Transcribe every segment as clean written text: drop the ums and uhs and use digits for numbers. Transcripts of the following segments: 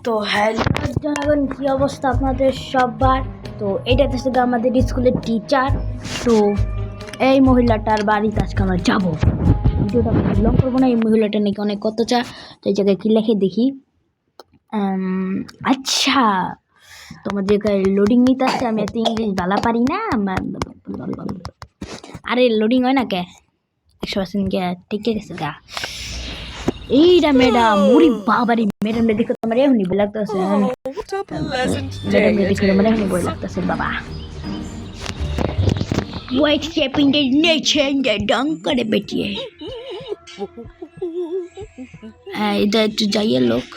তো হ্যালো জানাবেন কি অবস্থা আপনাদের সবার। তো এটা হচ্ছে আমাদের স্কুলের টিচার। তো এই মহিলাটার বাড়িতে আজকে আমরা যাবো। ভিডিওটা লং করবো না, এই মহিলাটা নাকি অনেক অত্যাচার। তো এই জায়গায় কি লেখে দেখি। আচ্ছা, তোমার জায়গায় লোডিং নিতে আসছে, আমি এত ইংলিশ ভালো পারি না। আরে লোডিং হয় না কে 100% কে ঠিক আছে গা। এইটা ম্যাডাম, ওরে বাবারে ম্যাডাম দেখো তোমার এখনই ভয় লাগতেছে। ম্যাডাম দেখো তোমার এখনই ভয় লাগতেছে বাবা। White stepping the nature and the dunk করে বেটিয়ে। इधर तो जाइए लोग।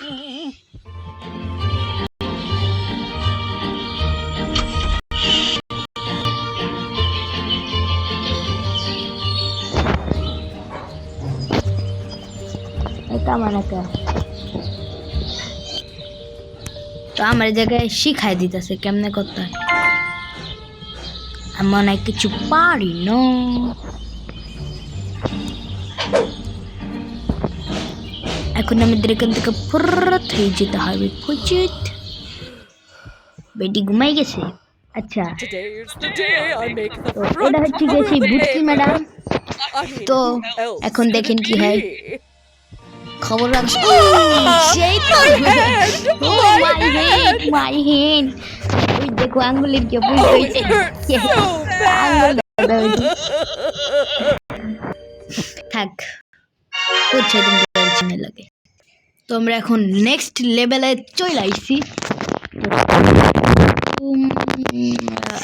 এটা মানে কে তো আমার জায়গায় শিখাই দিতেছে কেমনে করতে হয়। আমি অনেক কিছু পারি না। এখন আমাদের এখান থেকে ফুরত হয়ে যেতে হবে। ফুচিত বেটি ঘুমাই গেছে। আচ্ছা, তো এটা হচ্ছে গেছি বুটকি ম্যাডাম। তো এখন দেখেন কি হয়। খবর রাখছি সেই তো মাই হেড ওই দেখো আঙ্গুলের কি বুঝ হইছে। থাক বুঝছে তুমি টেনশনে লাগে। তো আমরা এখন নেক্সট লেভেলে চলে আইছি।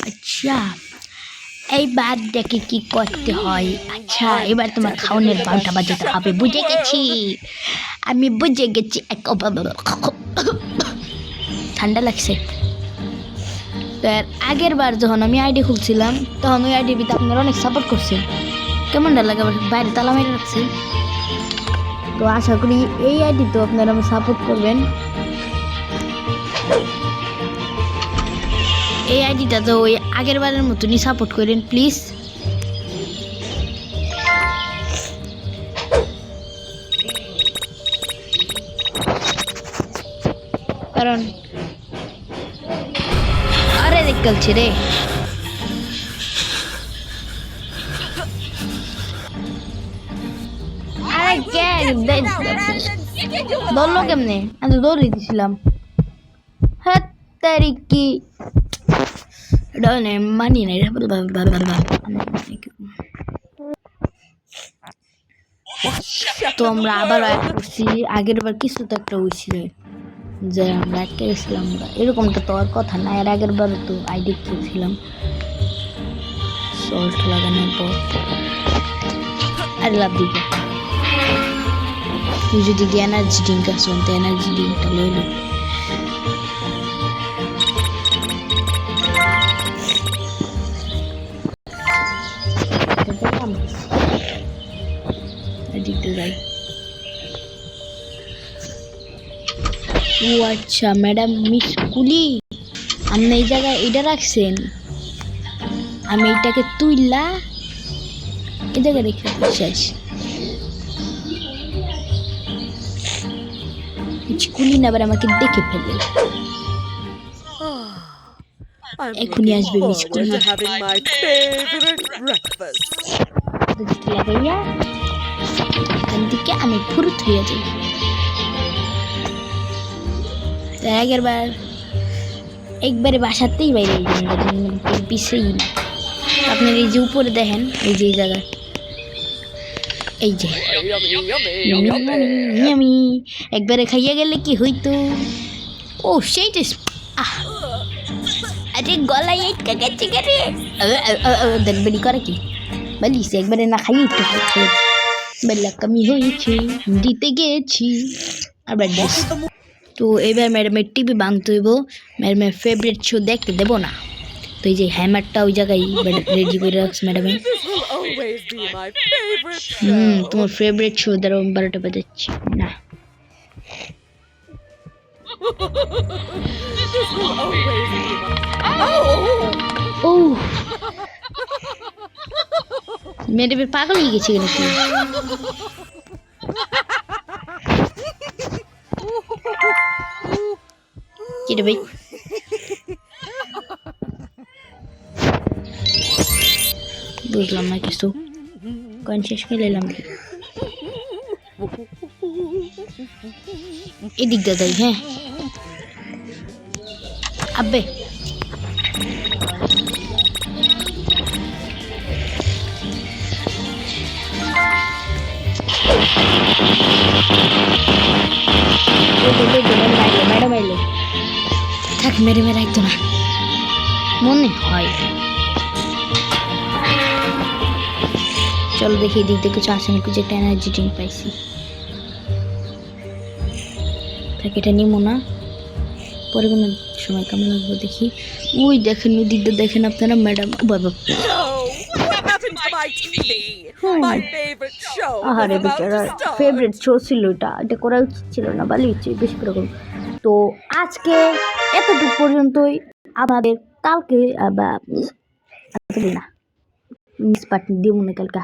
আচ্ছা, এইবার দেখে কি করতে হয়। আচ্ছা, এবার তোমার খাওয়ানোর বারোটা বাজাতে হবে। বুঝে গেছি, আমি বুঝে গেছি। ঠান্ডা লাগছে। তো এর আগের বার যখন আমি আইডি খুলছিলাম তখন ওই আইডির ভিতরে আপনারা অনেক সাপোর্ট করছেন। কেমনটা লাগে বাইরে তালা মেরে রাখছে। তো আশা করি এই আইডি তো আপনারা সাপোর্ট করবেন। এই আইডিটা তো ওই আগের বারের মতনই সাপোর্ট করেন প্লিজ। কারণ আরে দেখছি রে ধরলো কেমনে? আমি তো দৌড়ে দিছিলাম। হ্যাঁ তারিকি মানি নাই। তো আমরা আবার করছি। আগের বার কিছু তো একটা হয়েছিল যে আমরা আটকে গেছিলাম। এরকমটা তো আর কথা না। এর আগের বার তো আইডি খেয়েছিলাম সল্ট লাগানোর পর। আর লাভ দিকে তুই যদি এনার্জি ড্রিঙ্ক আসবেন তো এনার্জি ড্রিঙ্কটা লইল। ও আচ্ছা ম্যাডাম মিস কুলি, আপনি এই জায়গায় এটা রাখছেন। আমি এইটাকে তুইলা এই জায়গায় রেখে শেষ। কুলি না আবার আমাকে দেখে ফেলে। এখনই আসবে মিস কুলি। এখান থেকে আমি ফুরুত হয়ে যাই। আগের বার একবারে বাসাতেই বাইরে পিছিয়েই না। আপনার এই যে উপরে দেখেন, এই যে জায়গা, এই যে আমি একবারে খাইয়া গেলে কি হইতো। ও সেইটা আরে গলায় আটকা গেছে রে। দেখবেনি করে কি বলিস, একবারে না খাইয়ে একটু খাই বেলা কমি হয়েছে দিতে গেছি আবার। তো এবার ম্যাডামের টিভি ভাঙতে হইব। ম্যাডামের ফেভারিট শো দেখতে দেবো না। তো এই যে হ্যামারটা ওই জায়গায় রেডি করে রাখছে ম্যাডামে। তোমার ফেভারিট শো দ্বারা আমি 12টা বাজাচ্ছি না। ও ম্যাডামের পাগল হয়ে গেছে নাকি? কি রে ভাই বুঝলাম না কিছু কয়েন শেষ করে এলাম এদিক দাদাই হ্যাঁ আব্বে ম্যাডাম এলো থাক মেরে মেরে একদম না মনে হয় চলো দেখি এদিক দিয়ে কিছু আসে নাকি যে একটা এনার্জি ড্রিঙ্ক পাইছি প্যাকেটটা নিমো না পরে কোনো সময় কেমন লাগবে দেখি ওই দেখেন ওদিক দিয়ে দেখেন আপনারা ম্যাডাম বাবা আহারে বেচারা ফেভারিট শো ছিল এটা করা উচিত ছিল না ভালোই হচ্ছে বেশি করে করুন তো আজকে এতটুকু পর্যন্তই আমাদের কালকে না মিস পার্টি দিয়ে মনে কালকা